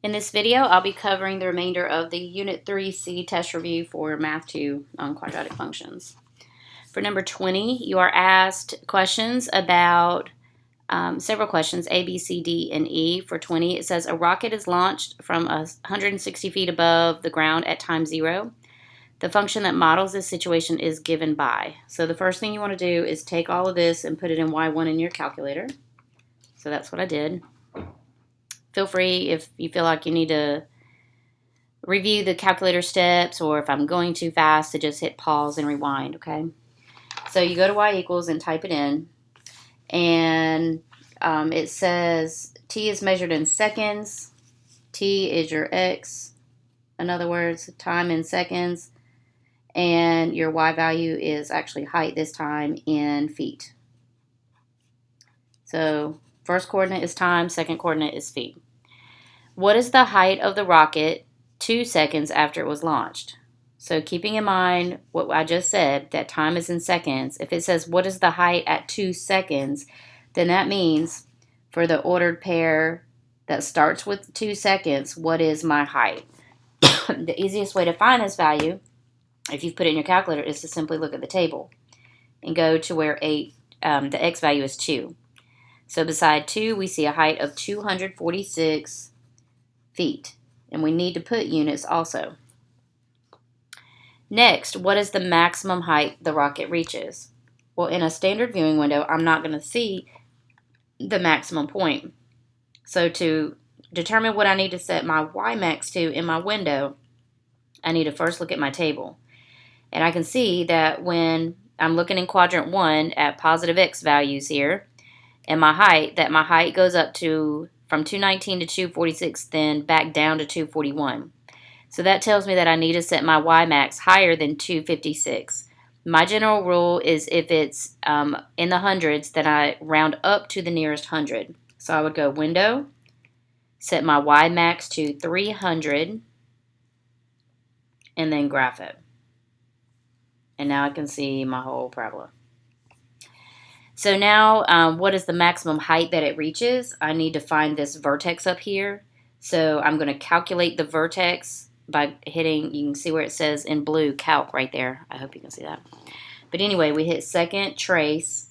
In this video, I'll be covering the remainder of the Unit 3C test review for Math 2 on quadratic functions. For number 20, you are asked questions about several questions, A, B, C, D, and E. For 20, it says a rocket is launched from 160 feet above the ground at time 0. The function that models this situation is given by. So the first thing you want to do is take all of this and put it in y1 in your calculator. So that's what I did. Feel free if you feel like you need to review the calculator steps, or if I'm going too fast, to just hit pause and rewind, okay? So you go to y equals and type it in, and it says t is measured in seconds. T is your x, in other words, time in seconds, and your y value is actually height this time in feet. So first coordinate is time, second coordinate is feet. What is the height of the rocket 2 seconds after it was launched? So keeping in mind what I just said, that time is in seconds, if it says what is the height at 2 seconds, then that means for the ordered pair that starts with 2 seconds, what is my height? The easiest way to find this value, if you've put it in your calculator, is to simply look at the table and go to where the x value is 2. So beside 2, we see a height of 246 feet, and we need to put units also. Next, what is the maximum height the rocket reaches? Well, in a standard viewing window, I'm not going to see the maximum point. So to determine what I need to set my y max to in my window, I need to first look at my table. And I can see that when I'm looking in quadrant 1 at positive x values here, and my height goes up to from 219 to 246, then back down to 241. So that tells me that I need to set my y max higher than 256. My general rule is if it's in the hundreds, then I round up to the nearest hundred. So I would go window, set my y max to 300, and then graph it. And now I can see my whole parabola. So now, what is the maximum height that it reaches? I need to find this vertex up here. So I'm going to calculate the vertex by hitting, you can see where it says in blue, calc right there. I hope you can see that. But anyway, we hit second trace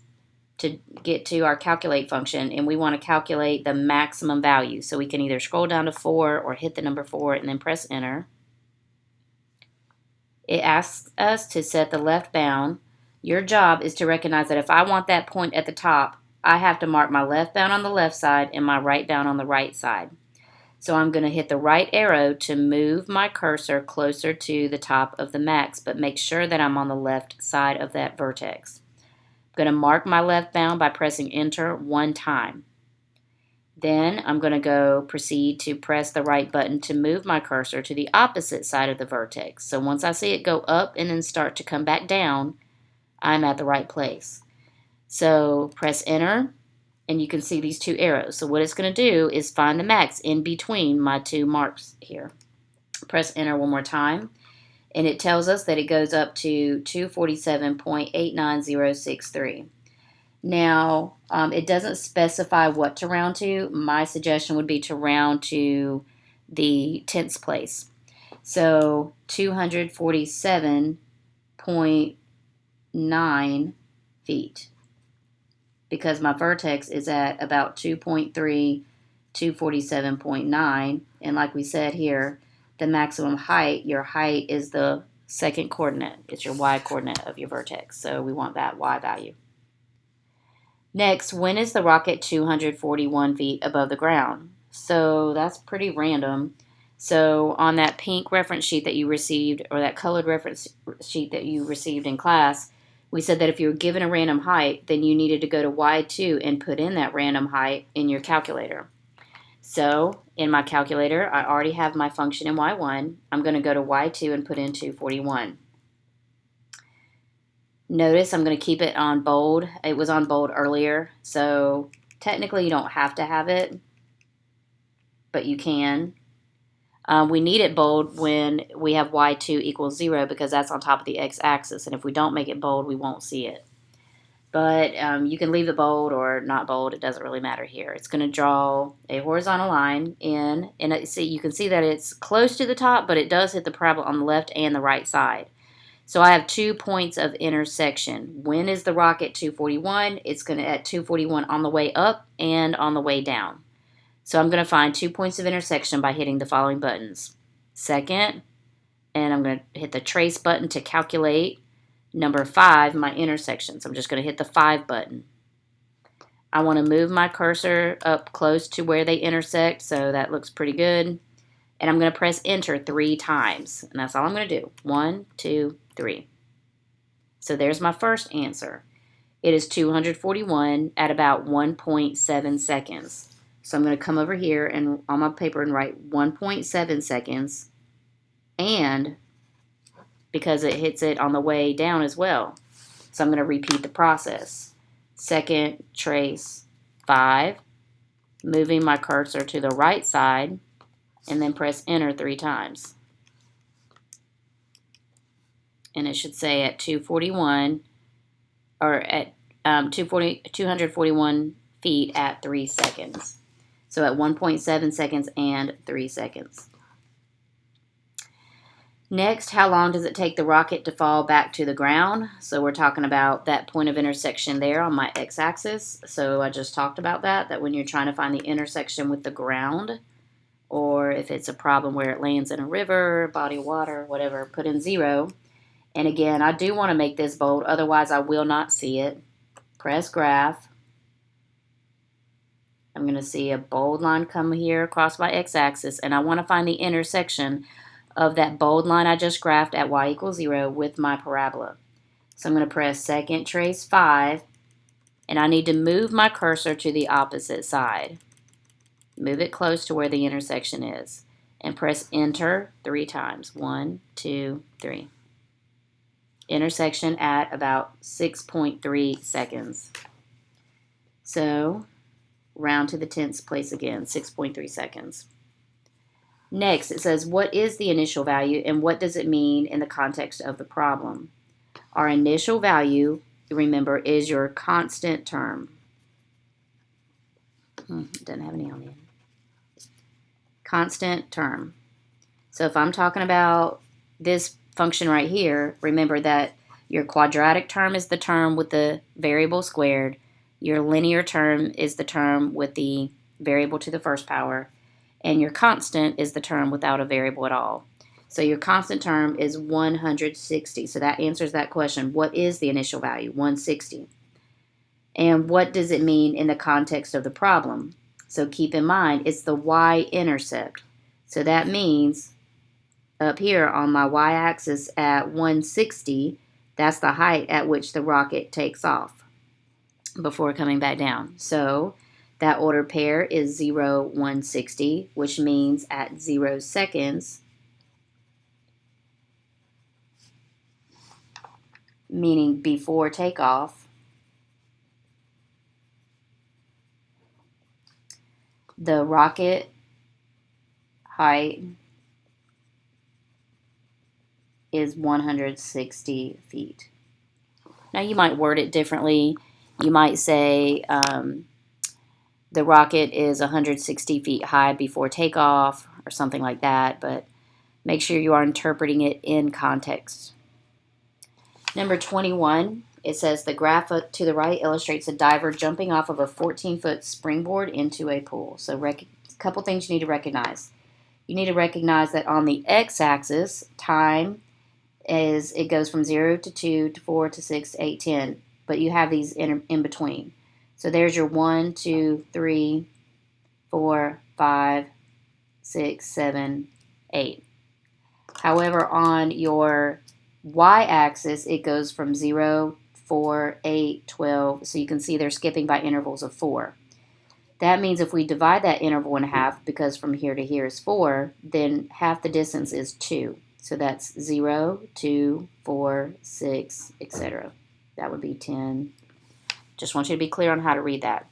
to get to our calculate function, and we want to calculate the maximum value. So we can either scroll down to 4 or hit the number 4 and then press enter. It asks us to set the left bound. Your job is to recognize that if I want that point at the top, I have to mark my left bound on the left side and my right bound on the right side. So I'm going to hit the right arrow to move my cursor closer to the top of the max, but make sure that I'm on the left side of that vertex. I'm going to mark my left bound by pressing enter 1 time. Then I'm going to proceed to press the right button to move my cursor to the opposite side of the vertex. So once I see it go up and then start to come back down, I'm at the right place. So press enter, and you can see these 2 arrows. So what it's going to do is find the max in between my 2 marks here. Press enter 1 more time, and it tells us that it goes up to 247.89063. Now, it doesn't specify what to round to. My suggestion would be to round to the tenths place. So 247.9 feet, because my vertex is at about 2.3, 247.9, and like we said here, the maximum height, your height is the second coordinate. It's your y coordinate of your vertex, so we want that y value. Next, when is the rocket 241 feet above the ground? So that's pretty random. So on that pink reference sheet that you received, or that colored reference sheet that you received in class, we said that if you were given a random height, then you needed to go to y2 and put in that random height in your calculator. So in my calculator, I already have my function in y1. I'm going to go to y2 and put in 241. Notice I'm going to keep it on bold. It was on bold earlier, so technically you don't have to have it, but you can. We need it bold when we have y2 equals 0, because that's on top of the x-axis, and if we don't make it bold, we won't see it. but you can leave it bold or not bold. It doesn't really matter here. It's going to draw a horizontal line in, and you can see that it's close to the top, but it does hit the parabola on the left and the right side. So I have 2 points of intersection. When is the rock at 241? It's going to at 241 on the way up and on the way down. So I'm going to find 2 points of intersection by hitting the following buttons. Second, and I'm going to hit the trace button to calculate number 5, my intersection. So I'm just going to hit the 5 button. I want to move my cursor up close to where they intersect, so that looks pretty good. And I'm going to press enter 3 times. And that's all I'm going to do. 1, 2, 3. So there's my first answer. It is 241 at about 1.7 seconds. So I'm going to come over here and on my paper and write 1.7 seconds. And because it hits it on the way down as well. So I'm going to repeat the process. Second trace 5, moving my cursor to the right side, and then press enter 3 times. And it should say at 241, or at 241 feet at 3 seconds. So at 1.7 seconds and 3 seconds. Next, how long does it take the rocket to fall back to the ground? So we're talking about that point of intersection there on my x-axis. So I just talked about that when you're trying to find the intersection with the ground, or if it's a problem where it lands in a river, body of water, whatever, put in 0. And again, I do want to make this bold, otherwise I will not see it. Press graph. I'm going to see a bold line come here across my x-axis, and I want to find the intersection of that bold line I just graphed at y equals 0 with my parabola. So I'm going to press second trace 5, and I need to move my cursor to the opposite side. Move it close to where the intersection is, and press enter 3 times. 1, 2, 3. Intersection at about 6.3 seconds. So round to the 10th place again, 6.3 seconds. Next, it says, what is the initial value and what does it mean in the context of the problem? Our initial value, remember, is your constant term. It doesn't have any on the end. Constant term. So if I'm talking about this function right here, remember that your quadratic term is the term with the variable squared. Your linear term is the term with the variable to the first power. And your constant is the term without a variable at all. So your constant term is 160. So that answers that question. What is the initial value? 160. And what does it mean in the context of the problem? So keep in mind, it's the y-intercept. So that means up here on my y-axis at 160, that's the height at which the rocket takes off before coming back down. So that ordered pair is 0, 160, which means at 0 seconds, meaning before takeoff, the rocket height is 160 feet. Now you might word it differently. You might say the rocket is 160 feet high before takeoff or something like that, but make sure you are interpreting it in context. Number 21, it says the graph to the right illustrates a diver jumping off of a 14-foot springboard into a pool. So a couple things you need to recognize. You need to recognize that on the x-axis, time it goes from 0 to 2 to 4 to 6 to 8, 10, but you have these in between. So there's your 1, 2, 3, 4, 5, 6, 7, 8. However, on your y-axis, it goes from 0, 4, 8, 12. So you can see they're skipping by intervals of 4. That means if we divide that interval in half, because from here to here is 4, then half the distance is 2. So that's 0, 2, 4, 6, etc. That would be 10. Just want you to be clear on how to read that.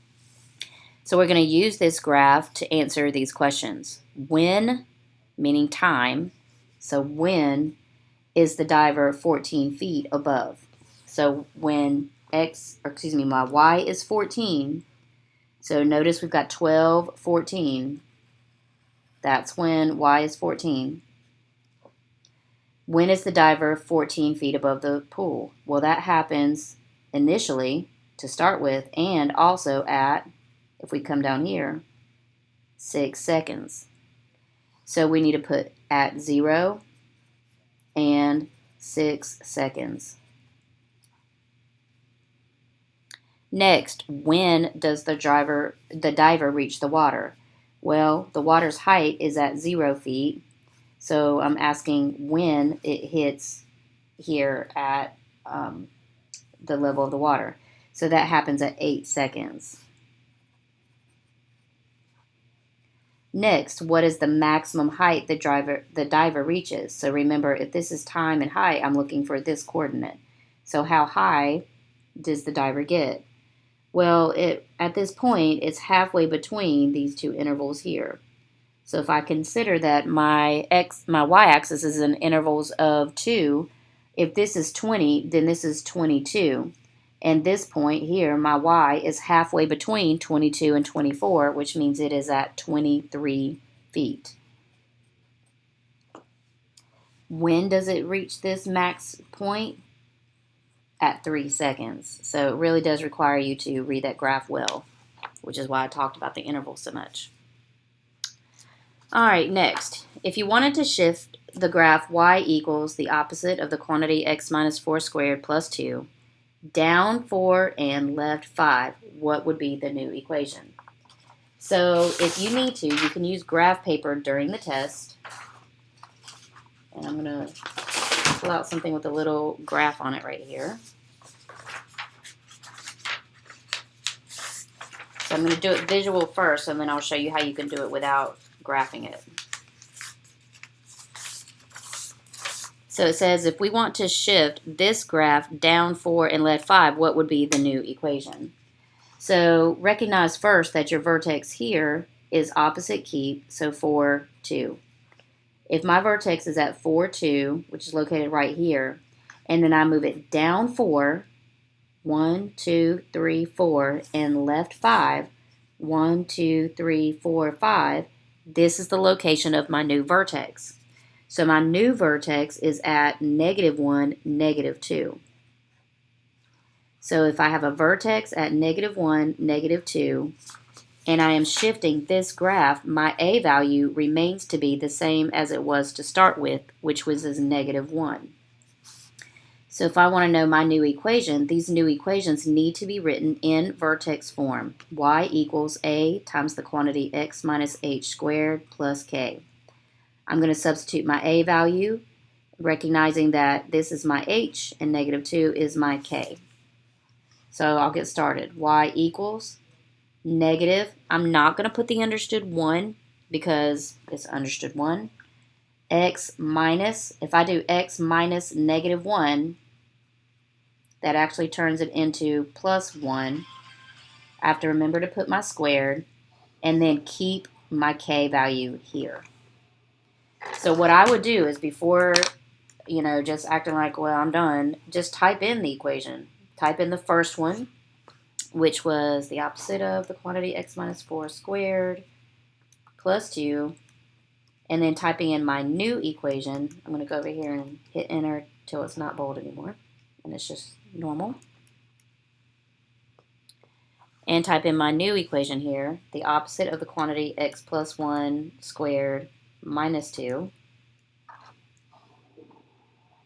So we're going to use this graph to answer these questions. When, meaning time, so when is the diver 14 feet above? So when my y is 14. So notice we've got 12, 14. That's when y is 14. When is the diver 14 feet above the pool? Well, that happens initially to start with, and also at, if we come down here, 6 seconds. So we need to put at 0 and 6 seconds. Next, when does the diver reach the water? Well, the water's height is at 0 feet, so I'm asking when it hits here at the level of the water. So that happens at 8 seconds. Next, what is the maximum height the diver reaches? So remember, if this is time and height, I'm looking for this coordinate. So how high does the diver get? Well, at this point, it's halfway between these two intervals here. So if I consider that my y-axis is in intervals of 2, if this is 20, then this is 22. And this point here, my y is halfway between 22 and 24, which means it is at 23 feet. When does it reach this max point? At 3 seconds. So it really does require you to read that graph well, which is why I talked about the interval so much. All right, next, if you wanted to shift the graph y equals the opposite of the quantity x minus 4 squared plus 2, down 4 and left 5, what would be the new equation? So if you need to, you can use graph paper during the test. And I'm going to pull out something with a little graph on it right here. So I'm going to do it visual first, and then I'll show you how you can do it without graphing it. So it says if we want to shift this graph down 4 and left 5, what would be the new equation? So recognize first that your vertex here is opposite keep, so 4, 2. If my vertex is at 4, 2, which is located right here, and then I move it down 4, 1, 2, 3, 4, and left 5, 1, 2, 3, 4, 5, this is the location of my new vertex. So my new vertex is at -1, -2. So if I have a vertex at -1, -2, and I am shifting this graph, my A value remains to be the same as it was to start with, which was as -1. So if I want to know my new equation, these new equations need to be written in vertex form. Y equals A times the quantity x minus h squared plus k. I'm going to substitute my A value, recognizing that this is my h and -2 is my k. So I'll get started. Y equals negative. I'm not going to put the understood 1 because it's understood 1. X minus, if I do x minus -1, that actually turns it into plus 1. I have to remember to put my squared and then keep my k value here. So what I would do is before, just acting like, well, I'm done, just type in the equation. Type in the first one, which was the opposite of the quantity x minus 4 squared plus 2, and then typing in my new equation. I'm going to go over here and hit enter till it's not bold anymore, and it's just normal. And type in my new equation here, the opposite of the quantity x plus 1 squared minus 2.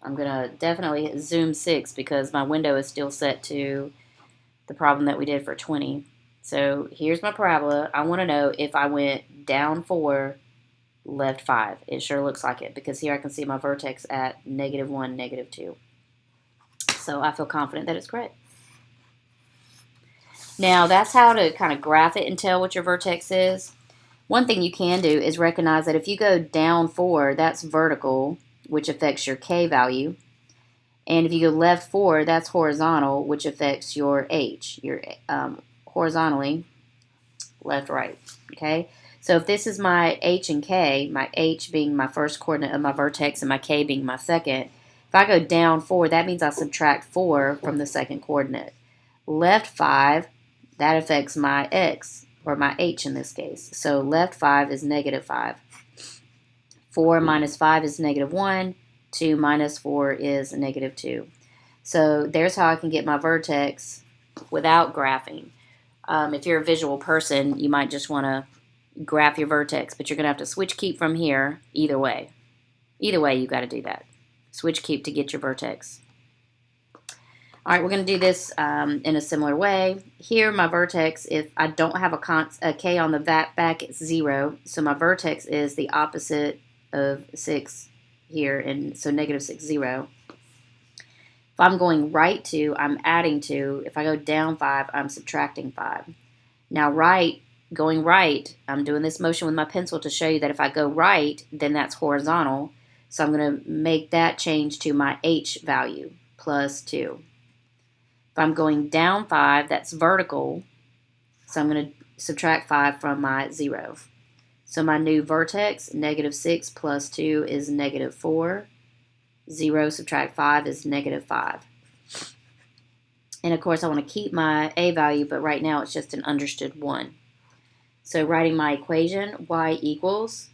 I'm going to definitely hit zoom 6 because my window is still set to the problem that we did for 20. So here's my parabola. I want to know if I went down 4, left 5. It sure looks like it because here I can see my vertex at -1, -2. So I feel confident that it's correct. Now that's how to kind of graph it and tell what your vertex is. One thing you can do is recognize that if you go down 4, that's vertical, which affects your k value. And if you go left 4, that's horizontal, which affects your h, your horizontally, left, right, okay? So if this is my h and k, my h being my first coordinate of my vertex and my k being my second, if I go down 4, that means I subtract 4 from the second coordinate. Left 5, that affects my x, or my h in this case. So left 5 is negative 5. 4 minus 5 is negative 1. 2 minus 4 is negative 2. So there's how I can get my vertex without graphing. If you're a visual person, you might just want to graph your vertex, but you're going to have to switch keep from here either way. Either way, you've got to do that. Switch keep to get your vertex. All right, we're going to do this in a similar way. Here, my vertex, if I don't have a k on the back, it's 0. So my vertex is the opposite of 6 here, and so negative 6, 0. If I'm going right 2, I'm adding 2. If I go down 5, I'm subtracting 5. Now going right, I'm doing this motion with my pencil to show you that if I go right, then that's horizontal. So I'm going to make that change to my h value, plus 2. If I'm going down 5, that's vertical. So I'm going to subtract 5 from my 0. So my new vertex, negative 6 plus 2 is negative 4. 0 subtract 5 is negative 5. And of course, I want to keep my a value, but right now it's just an understood 1. So writing my equation, y equals,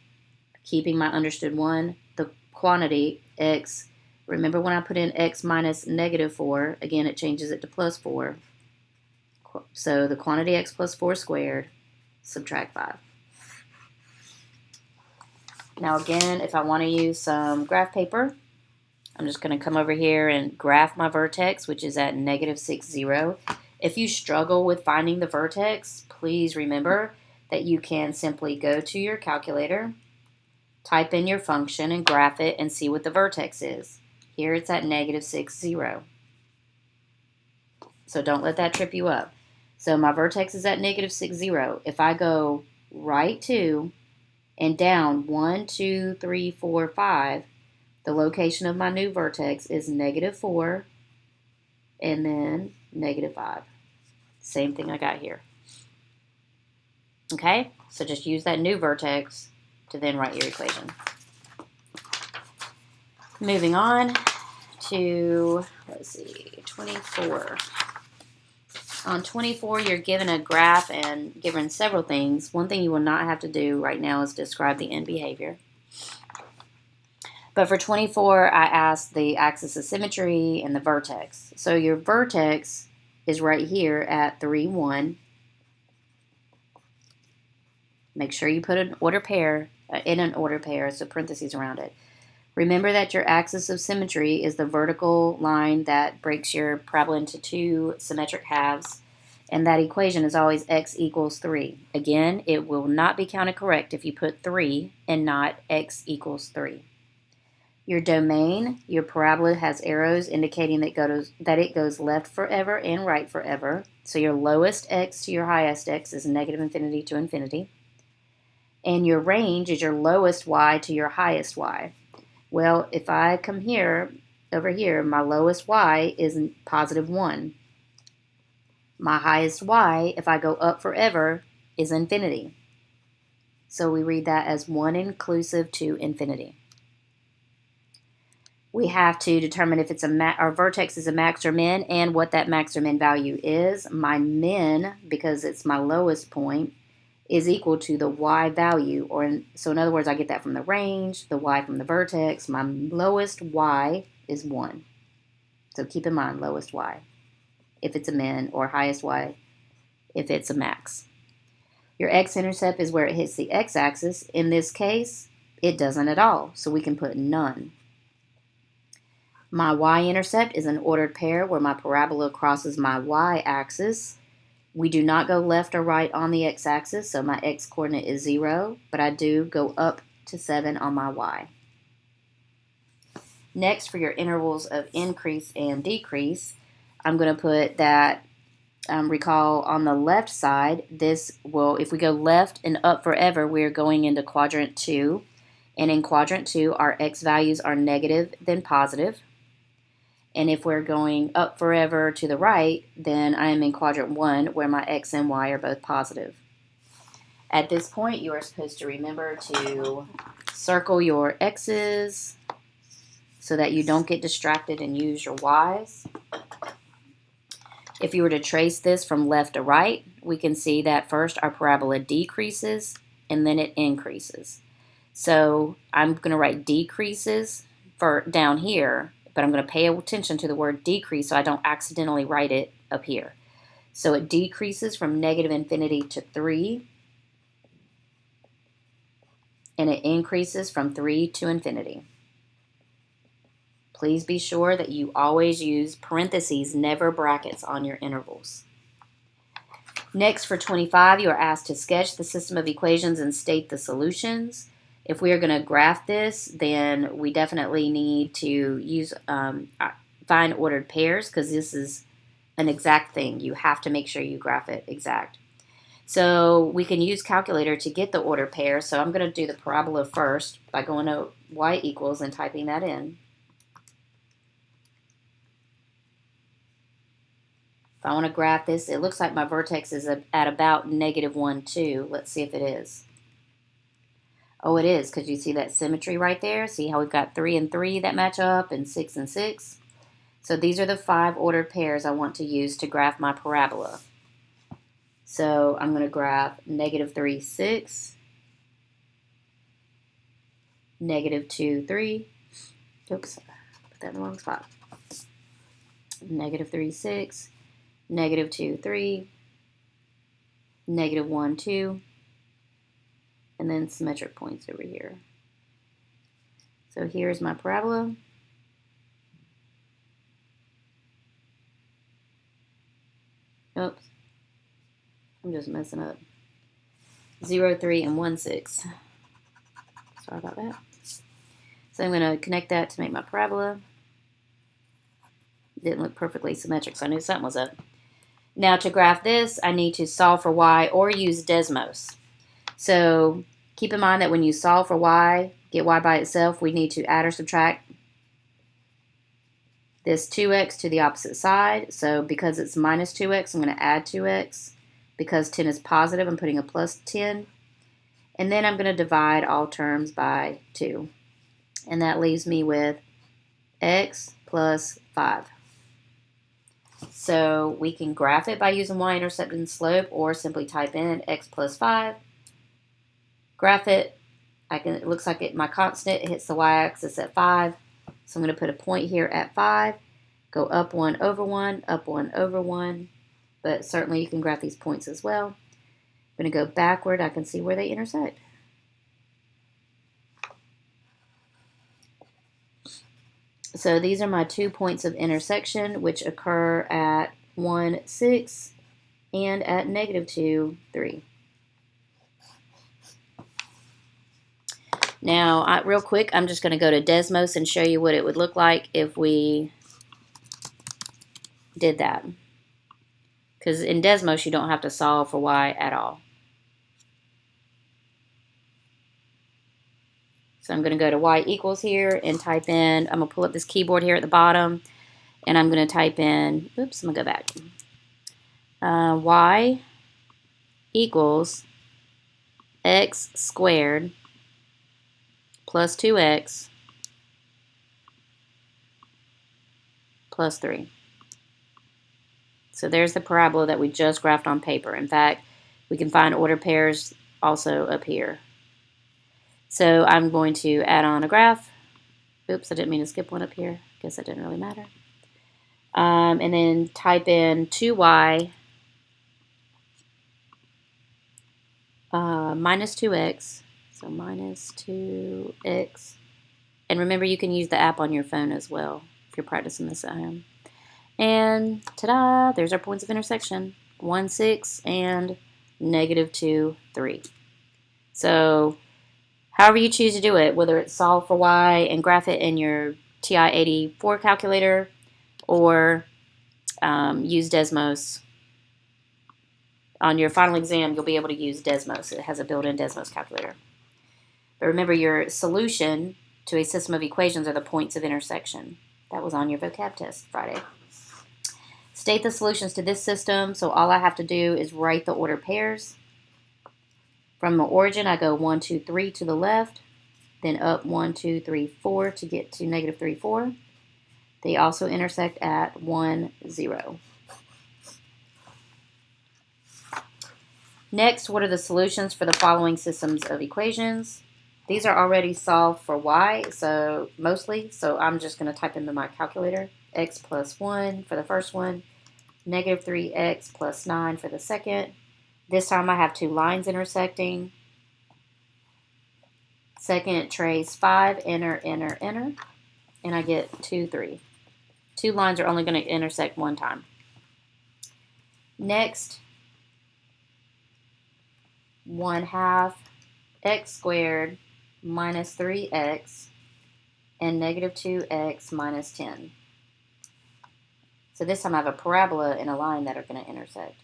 keeping my understood 1, the quantity, x. Remember when I put in x minus negative 4, again, it changes it to plus 4. So the quantity x plus 4 squared, subtract 5. Now again, if I want to use some graph paper, I'm just going to come over here and graph my vertex, which is at negative 6, 0. If you struggle with finding the vertex, please remember that you can simply go to your calculator, type in your function, and graph it and see what the vertex is. Here it's at negative 6, 0. So don't let that trip you up. So my vertex is at negative 6, 0. If I go right 2 and down 1, 2, 3, 4, 5, the location of my new vertex is negative 4 and then negative 5. Same thing I got here. Okay, so just use that new vertex to then write your equation. Moving on to, let's see, 24. On 24, you're given a graph and given several things. One thing you will not have to do right now is describe the end behavior. But for 24, I asked the axis of symmetry and the vertex. So your vertex is right here at 3, 1. Make sure you put an order pair in an order pair, so parentheses around it. Remember that your axis of symmetry is the vertical line that breaks your parabola into 2 symmetric halves, and that equation is always x equals 3. Again, it will not be counted correct if you put 3 and not x equals 3. Your domain, your parabola has arrows indicating that it goes left forever and right forever. So your lowest x to your highest x is negative infinity to infinity. And your range is your lowest y to your highest y. Well, if I come here, over here, my lowest y is positive 1. My highest y, if I go up forever, is infinity. So we read that as 1 inclusive to infinity. We have to determine if it's our vertex is a max or min and what that max or min value is. My min, because it's my lowest point, is equal to the y value. So in other words, I get that from the range, the y from the vertex. My lowest y is 1. So keep in mind, lowest y, if it's a min, or highest y, if it's a max. Your x-intercept is where it hits the x-axis. In this case, it doesn't at all, so we can put none. My y-intercept is an ordered pair where my parabola crosses my y-axis. We do not go left or right on the x-axis, so my x-coordinate is 0, but I do go up to 7 on my y. Next, for your intervals of increase and decrease, I'm going to put that, recall on the left side, if we go left and up forever, we're going into quadrant 2. And in quadrant 2, our x values are negative, then positive. And if we're going up forever to the right, then I am in quadrant 1, where my x and y are both positive. At this point, you are supposed to remember to circle your x's so that you don't get distracted and use your y's. If you were to trace this from left to right, we can see that first our parabola decreases and then it increases. So I'm going to write decreases for down here, but I'm going to pay attention to the word decrease so I don't accidentally write it up here. So it decreases from negative infinity to 3, and it increases from 3 to infinity. Please be sure that you always use parentheses, never brackets on your intervals. Next, for 25, you are asked to sketch the system of equations and state the solutions. If we are going to graph this, then we definitely need to use find ordered pairs, because this is an exact thing. You have to make sure you graph it exact. So we can use calculator to get the ordered pair. So I'm going to do the parabola first by going to y equals and typing that in. If I want to graph this, it looks like my vertex is at about negative 1, 2. Let's see if it is. Oh, it is, because you see that symmetry right there. See how we've got 3 and 3 that match up, and 6 and 6. So these are the 5 ordered pairs I want to use to graph my parabola. So I'm going to graph negative 3, 6, negative 2, 3. Oops, put that in the wrong spot. Negative 3, 6. Negative 2, 3, negative 1, 2, and then symmetric points over here. So here's my parabola. Oops, I'm just messing up. 0, 3, and 1, 6. Sorry about that. So I'm going to connect that to make my parabola. Didn't look perfectly symmetric, so I knew something was up. Now to graph this, I need to solve for y or use Desmos. So keep in mind that when you solve for y, get y by itself, we need to add or subtract this 2x to the opposite side. So because it's minus 2x, I'm going to add 2x. Because 10 is positive, I'm putting a plus 10. And then I'm going to divide all terms by 2. And that leaves me with x plus 5. So we can graph it by using y-intercept and slope, or simply type in x plus 5. Graph it. It looks like my constant hits the y-axis at 5. So I'm going to put a point here at 5. Go up 1 over 1, up 1 over 1. But certainly you can graph these points as well. I'm going to go backward. I can see where they intersect. So these are my 2 points of intersection, which occur at 1, 6 and at negative 2, 3. Now, real quick, I'm just going to go to Desmos and show you what it would look like if we did that. Because in Desmos, you don't have to solve for y at all. So I'm going to go to y equals here and type in, I'm going to pull up this keyboard here at the bottom, and I'm going to type in, oops, I'm going to go back. Y equals x squared plus 2x plus 3. So there's the parabola that we just graphed on paper. In fact, we can find ordered pairs also up here. So I'm going to add on a graph. Oops, I didn't mean to skip one up here. Guess that didn't really matter. And then type in 2y minus 2x. So minus 2x. And remember, you can use the app on your phone as well if you're practicing this at home. And ta-da, there's our points of intersection. 1, 6 and negative 2, 3. So however you choose to do it, whether it's solve for y and graph it in your TI-84 calculator or use Desmos. On your final exam, you'll be able to use Desmos. It has a built-in Desmos calculator. But remember, your solution to a system of equations are the points of intersection. That was on your vocab test Friday. State the solutions to this system. So all I have to do is write the ordered pairs. From the origin, I go 1, 2, 3 to the left, then up 1, 2, 3, 4 to get to negative 3, 4. They also intersect at 1, 0. Next, what are the solutions for the following systems of equations? These are already solved for y, so I'm just going to type into my calculator. X plus 1 for the first one, negative 3x plus 9 for the second. This time I have two lines intersecting. Second, trace 5, enter, enter, enter, and I get 2, 3. Two lines are only going to intersect one time. Next, 1/2 x squared minus 3x and negative 2x minus 10. So this time I have a parabola and a line that are going to intersect.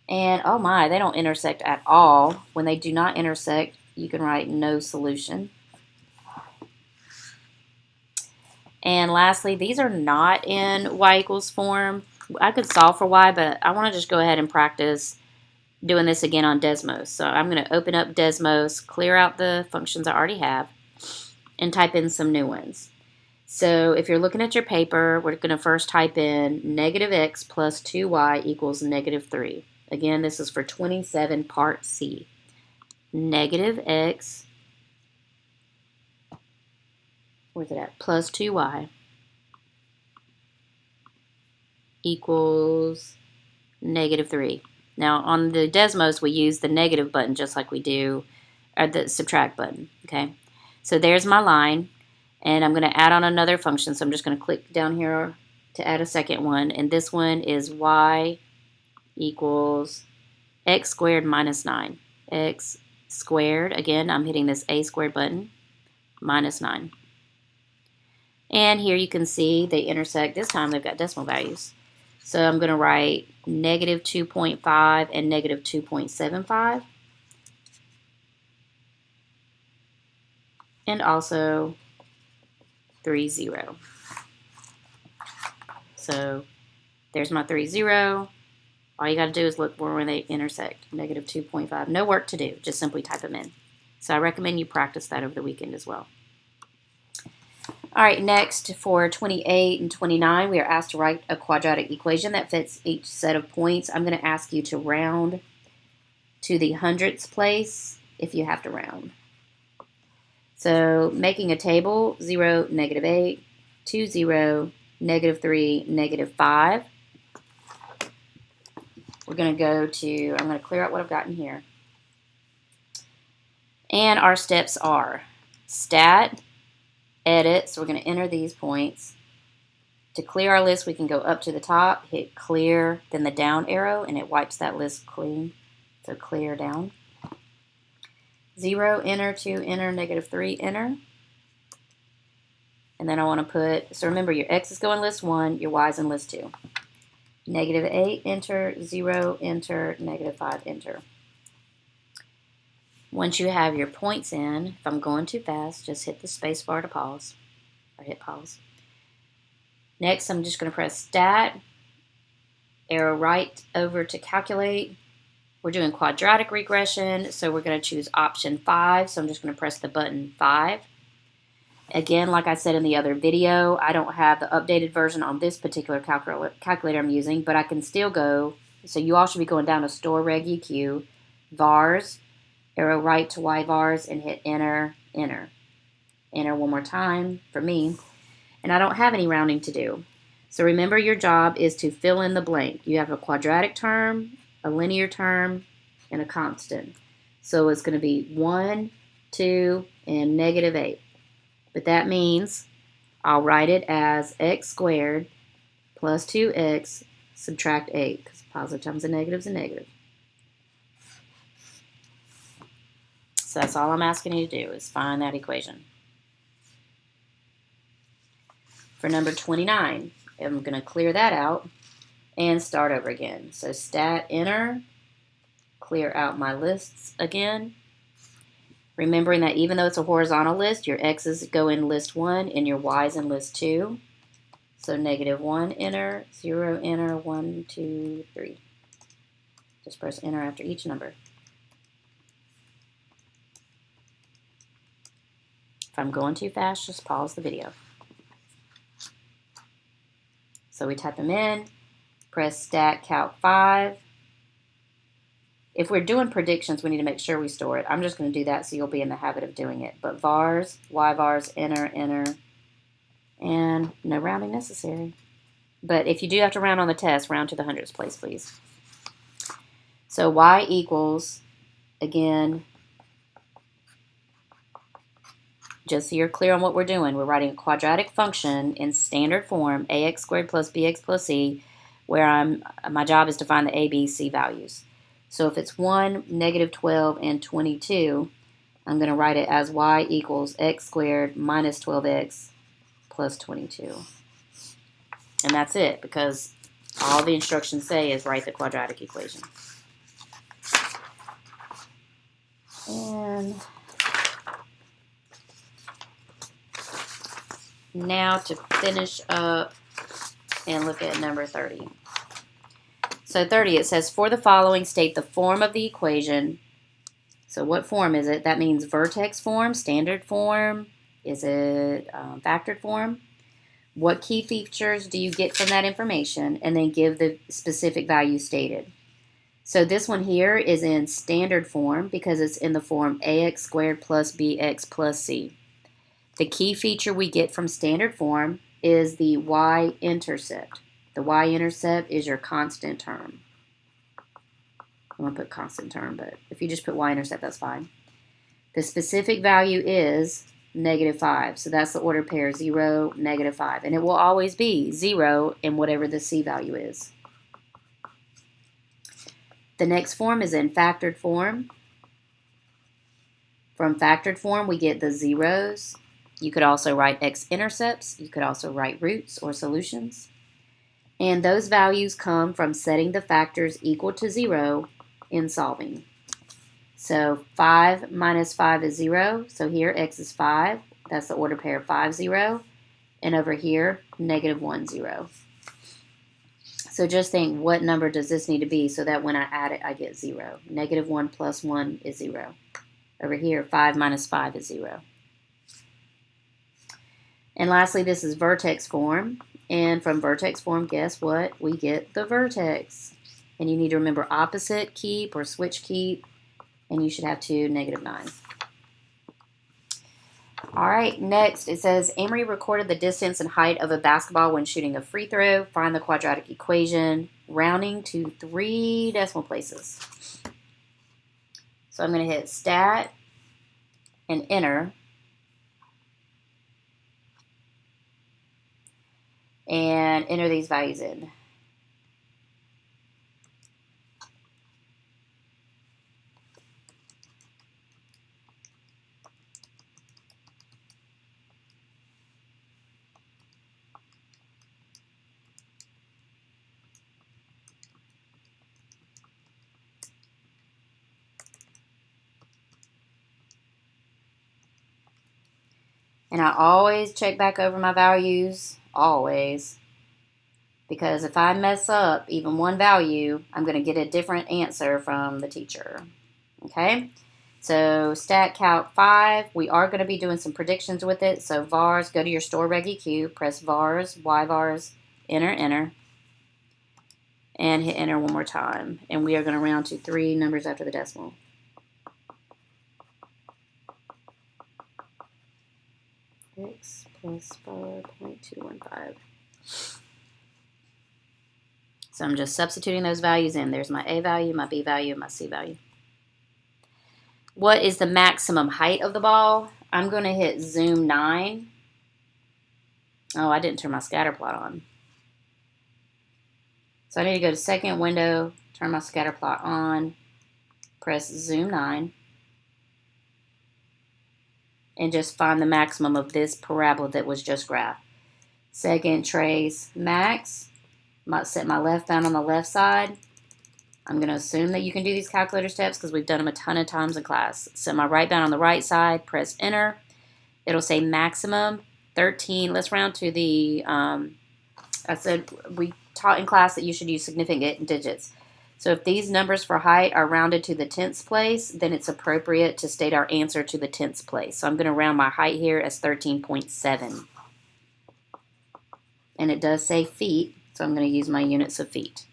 And oh my, they don't intersect at all. When they do not intersect, you can write no solution. And lastly, these are not in y equals form. I could solve for y, but I want to just go ahead and practice doing this again on Desmos. So I'm going to open up Desmos, clear out the functions I already have, and type in some new ones. So if you're looking at your paper, we're going to first type in negative x plus 2y equals negative 3. Again, this is for 27 part C. Negative x, where's it at? Plus 2y equals negative 3. Now on the Desmos, we use the negative button just like we do, or the subtract button, okay? So there's my line, and I'm going to add on another function, so I'm just going to click down here to add a second one, and this one is y equals x squared minus 9. X squared, again, I'm hitting this a squared button, minus 9. And here you can see they intersect. This time they've got decimal values. So I'm going to write negative 2.5 and negative 2.75. And also 3, 0. So there's my 3, 0. All you got to do is look for where they intersect. Negative 2.5. No work to do. Just simply type them in. So I recommend you practice that over the weekend as well. All right, next for 28 and 29, we are asked to write a quadratic equation that fits each set of points. I'm going to ask you to round to the hundredths place if you have to round. So making a table, 0, negative 8, 2, 0, negative 3, negative 5. We're going to go to, I'm going to clear out what I've got in here. And our steps are stat, edit, so we're going to enter these points. To clear our list, we can go up to the top, hit clear, then the down arrow, and it wipes that list clean. So clear down. 0, enter, 2, enter, negative 3, enter. And then I want to put, so remember your X is going list 1, your Y is in list 2. Negative 8, enter, 0, enter, negative 5, enter. Once you have your points in, if I'm going too fast, just hit the space bar to pause, or hit pause. Next, I'm just going to press stat, arrow right over to calculate. We're doing quadratic regression, so we're going to choose option 5, so I'm just going to press the button 5. Again, like I said in the other video, I don't have the updated version on this particular calculator I'm using, but I can still go, so you all should be going down to Store Reg EQ, vars, arrow right to Y vars, and hit enter, enter. Enter one more time for me. And I don't have any rounding to do. So remember, your job is to fill in the blank. You have a quadratic term, a linear term, and a constant. So it's going to be 1, 2, and negative 8. But that means I'll write it as x squared plus 2x subtract 8, because positive times a negative is a negative. So that's all I'm asking you to do is find that equation. For number 29, I'm going to clear that out and start over again. So stat, enter, clear out my lists again. Remembering that even though it's a horizontal list, your X's go in list 1 and your Y's in list 2. So negative 1, enter, 0, enter, 1, 2, 3. Just press enter after each number. If I'm going too fast, just pause the video. So we type them in, press stat, calc 5, If we're doing predictions, we need to make sure we store it. I'm just going to do that so you'll be in the habit of doing it. But vars, y vars, enter, and no rounding necessary. But if you do have to round on the test, round to the hundredths place, please. So y equals, again, just so you're clear on what we're doing, we're writing a quadratic function in standard form, ax squared plus bx plus c, where my job is to find the a, b, c values. So if it's 1, negative 12, and 22, I'm going to write it as y equals x squared minus 12x plus 22. And that's it, because all the instructions say is write the quadratic equation. And now to finish up and look at number 30. So 30, it says, for the following, state the form of the equation. So what form is it? That means vertex form, standard form. Is it factored form? What key features do you get from that information? And then give the specific value stated. So this one here is in standard form because it's in the form ax squared plus bx plus c. The key feature we get from standard form is the y-intercept. The y-intercept is your constant term. I'm going to put constant term, but if you just put y-intercept, that's fine. The specific value is negative 5. So that's the order pair 0, negative 5. And it will always be 0 in whatever the c value is. The next form is in factored form. From factored form, we get the zeros. You could also write x-intercepts. You could also write roots or solutions. And those values come from setting the factors equal to 0 in solving. So 5 minus 5 is 0. So here x is 5. That's the order pair 5, 0. And over here, negative 1, 0. So just think, what number does this need to be so that when I add it, I get 0. Negative 1 plus 1 is 0. Over here, 5 minus 5 is 0. And lastly, this is vertex form. And from vertex form, guess what? We get the vertex. And you need to remember opposite keep or switch keep. And you should have 2, negative 9. All right, next it says, Amory recorded the distance and height of a basketball when shooting a free throw. Find the quadratic equation, rounding to 3 decimal places. So I'm going to hit stat and enter. And enter these values in. And I always check back over my values, always. Because if I mess up even one value, I'm going to get a different answer from the teacher. Okay? So stat calc 5, we are going to be doing some predictions with it. So vars, go to your store reg EQ, press vars, y vars, enter, and hit enter one more time. And we are going to round to 3 numbers after the decimal. X plus 5.215. So I'm just substituting those values in. There's my A value, my B value, and my C value. What is the maximum height of the ball? I'm going to hit zoom 9. Oh, I didn't turn my scatter plot on. So I need to go to second window, turn my scatter plot on, press zoom 9, and just find the maximum of this parabola that was just graphed. Second trace max. Set my left bound on the left side. I'm going to assume that you can do these calculator steps because we've done them a ton of times in class. Set my right bound on the right side, press enter. It'll say maximum 13. Let's round to the, I said we taught in class that you should use significant digits. So if these numbers for height are rounded to the tenths place, then it's appropriate to state our answer to the tenths place. So I'm going to round my height here as 13.7. And it does say feet, so I'm going to use my units of feet.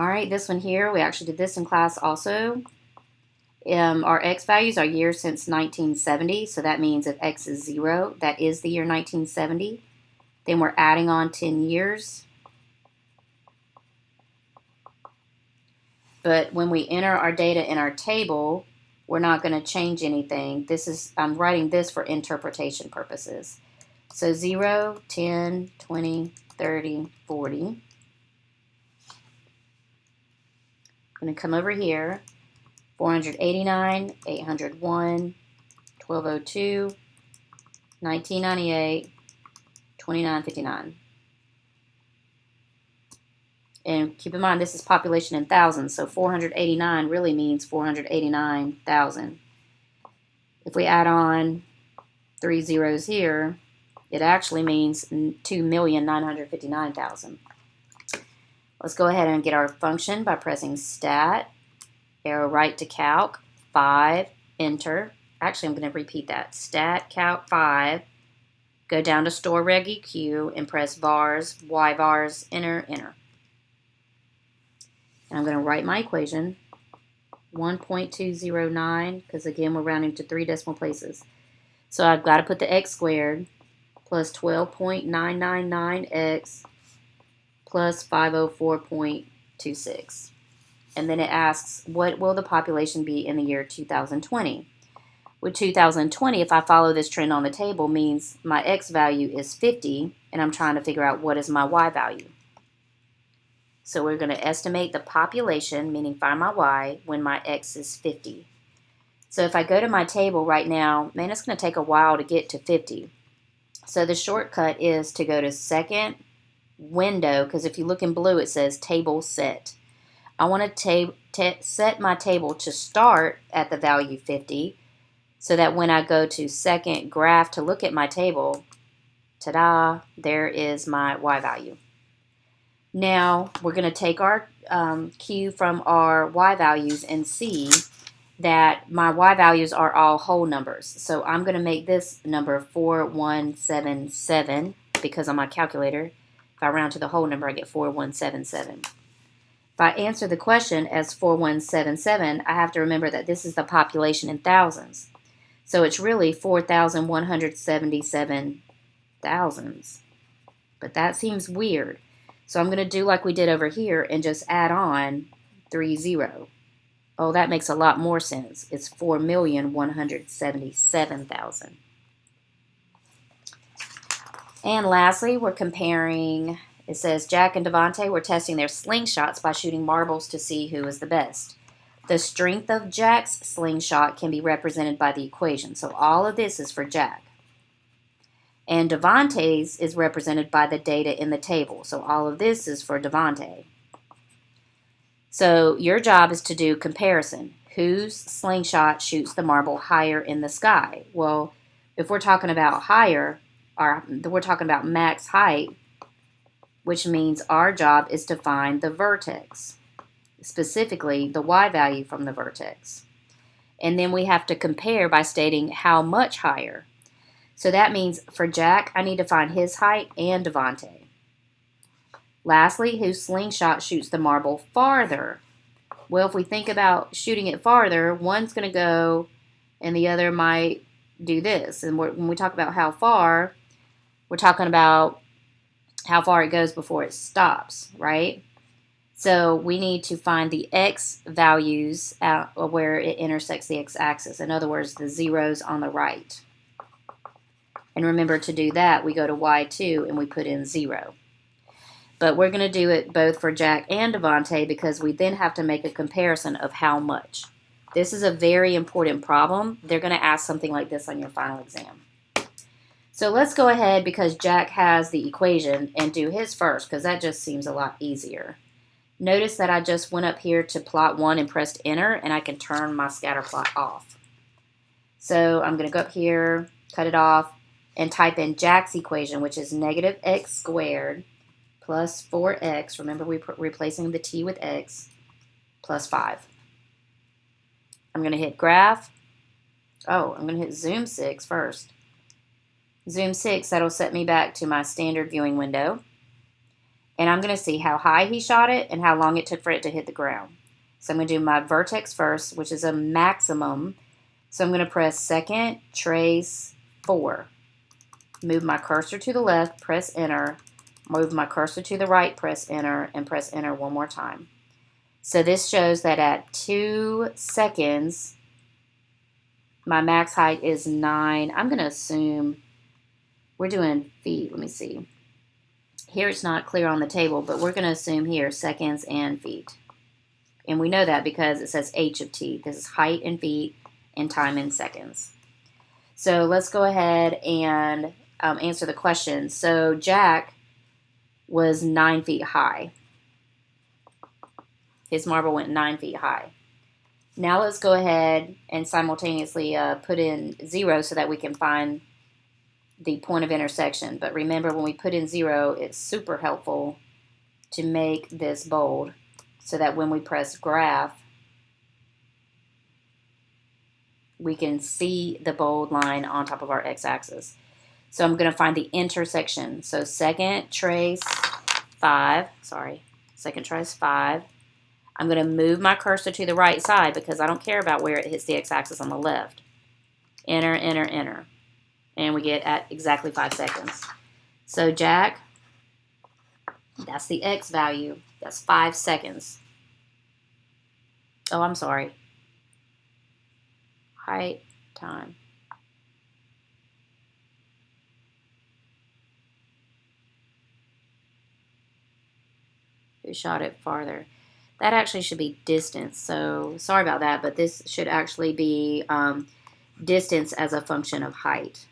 All right, this one here, we actually did this in class also. Our X values are years since 1970, so that means if X is 0, that is the year 1970. Then we're adding on 10 years. But when we enter our data in our table, we're not going to change anything. I'm writing this for interpretation purposes. So 0, 10, 20, 30, 40. I'm going to come over here. 489, 801, 1202, 1998, 2959. And keep in mind, this is population in thousands, so 489 really means 489,000. If we add on 3 zeros here, it actually means 2,959,000. Let's go ahead and get our function by pressing stat, arrow right to calc, 5, enter. Actually, I'm going to repeat that. Stat, calc, 5, go down to store reg EQ and press vars, y vars, enter, enter. And I'm going to write my equation, 1.209, because again, we're rounding to 3 decimal places. So I've got to put the x squared plus 12.999x plus 504.26. And then it asks, what will the population be in the year 2020? With 2020, if I follow this trend on the table, means my x value is 50, and I'm trying to figure out what is my y value. So we're going to estimate the population, meaning find my y, when my x is 50. So if I go to my table right now, man, it's going to take a while to get to 50. So the shortcut is to go to second window, because if you look in blue, it says table set. I want to set my table to start at the value 50, so that when I go to second graph to look at my table, ta-da, there is my y value. Now, we're going to take our cue from our y values and see that my y values are all whole numbers. So I'm going to make this number 4177 because on my calculator, if I round to the whole number, I get 4177. If I answer the question as 4177, I have to remember that this is the population in thousands. So it's really 4,177 thousands. But that seems weird. So I'm going to do like we did over here and just add on 30. Oh, that makes a lot more sense. It's 4,177,000. And lastly, we're comparing, it says Jack and Devontae were testing their slingshots by shooting marbles to see who is the best. The strength of Jack's slingshot can be represented by the equation. So all of this is for Jack. And Devontae's is represented by the data in the table. So all of this is for Devontae. So your job is to do comparison. Whose slingshot shoots the marble higher in the sky? Well, if we're talking about higher, we're talking about max height, which means our job is to find the vertex, specifically the y value from the vertex. And then we have to compare by stating how much higher. So that means for Jack, I need to find his height and Devontae. Lastly, whose slingshot shoots the marble farther? Well, if we think about shooting it farther, one's going to go and the other might do this. And when we talk about how far, we're talking about how far it goes before it stops, right? So we need to find the x values where it intersects the x-axis. In other words, the zeros on the right. And remember, to do that, we go to y2 and we put in 0. But we're going to do it both for Jack and Devontae because we then have to make a comparison of how much. This is a very important problem. They're going to ask something like this on your final exam. So let's go ahead, because Jack has the equation, and do his first, because that just seems a lot easier. Notice that I just went up here to plot 1 and pressed enter, and I can turn my scatter plot off. So I'm going to go up here, cut it off, and type in Jack's equation, which is negative x squared plus 4x, remember we're replacing the t with x, plus 5. I'm going to hit graph. Oh, I'm going to hit zoom 6 first. Zoom 6, that'll set me back to my standard viewing window. And I'm going to see how high he shot it and how long it took for it to hit the ground. So I'm going to do my vertex first, which is a maximum. So I'm going to press second, trace 4. Move my cursor to the left, press enter. Move my cursor to the right, press enter, and press enter one more time. So this shows that at 2 seconds, my max height is 9. I'm going to assume we're doing feet. Let me see. Here it's not clear on the table, but we're going to assume here seconds and feet. And we know that because it says h of t. This is height in feet and time in seconds. So let's go ahead and answer the question. So Jack was 9 feet high. His marble went 9 feet high. Now let's go ahead and simultaneously put in 0 so that we can find the point of intersection. But remember, when we put in 0, it's super helpful to make this bold so that when we press graph, we can see the bold line on top of our x-axis. So I'm going to find the intersection. So second trace 5. I'm going to move my cursor to the right side because I don't care about where it hits the x-axis on the left. Enter, enter, enter. And we get at exactly 5 seconds. So Jack, that's the x value. That's 5 seconds. Oh, I'm sorry. Height, time. Who shot it farther? That actually should be distance. So sorry about that, but this should actually be distance as a function of height.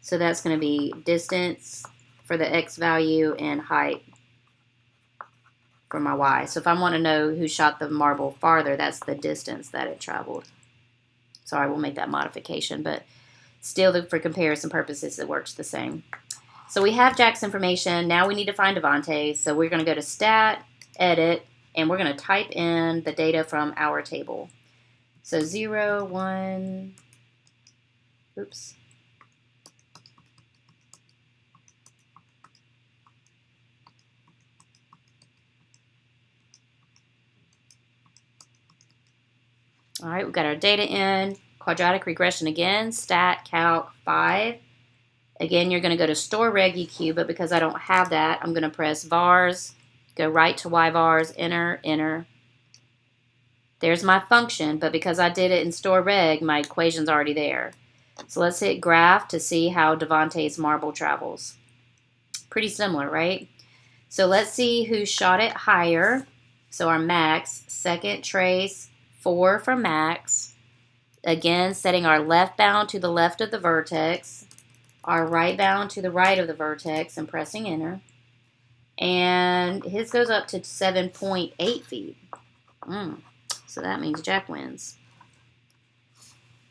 So that's going to be distance for the x value and height for my y. So if I want to know who shot the marble farther, that's the distance that it traveled. Sorry, we'll make that modification, but still for comparison purposes, it works the same. So we have Jack's information. Now we need to find Devontae. So we're going to go to Stat, Edit, and we're going to type in the data from our table. So 0, 1, oops. All right, we've got our data in. Quadratic regression again, stat, calc, 5. Again, you're going to go to store reg EQ, but because I don't have that, I'm going to press vars, go right to yvars, enter, enter. There's my function, but because I did it in store reg, my equation's already there. So let's hit graph to see how Devontae's marble travels. Pretty similar, right? So let's see who shot it higher. So our max, second trace, 4 for max. Again, setting our left bound to the left of the vertex, our right bound to the right of the vertex, and pressing enter. And his goes up to 7.8 feet. So that means Jack wins.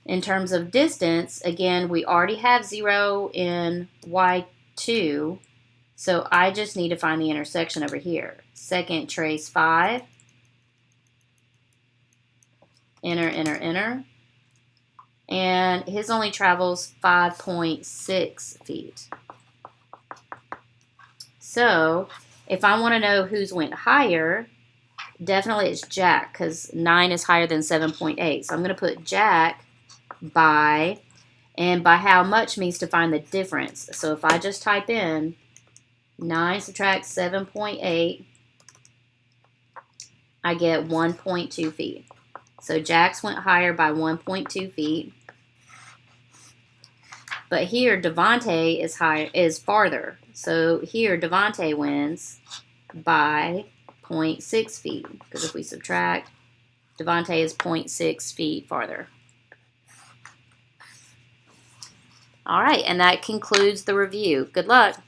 In terms of distance, again, we already have 0 in Y2, so I just need to find the intersection over here. Second trace 5. Enter, enter, enter. And his only travels 5.6 feet. So if I want to know who's went higher, definitely it's Jack, because 9 is higher than 7.8. So I'm going to put Jack by, and by how much means to find the difference. So if I just type in 9 subtract 7.8, I get 1.2 feet. So Jack's went higher by 1.2 feet. But here Devontae is farther. So here Devontae wins by 0.6 feet. Because if we subtract, Devontae is 0.6 feet farther. All right, and that concludes the review. Good luck.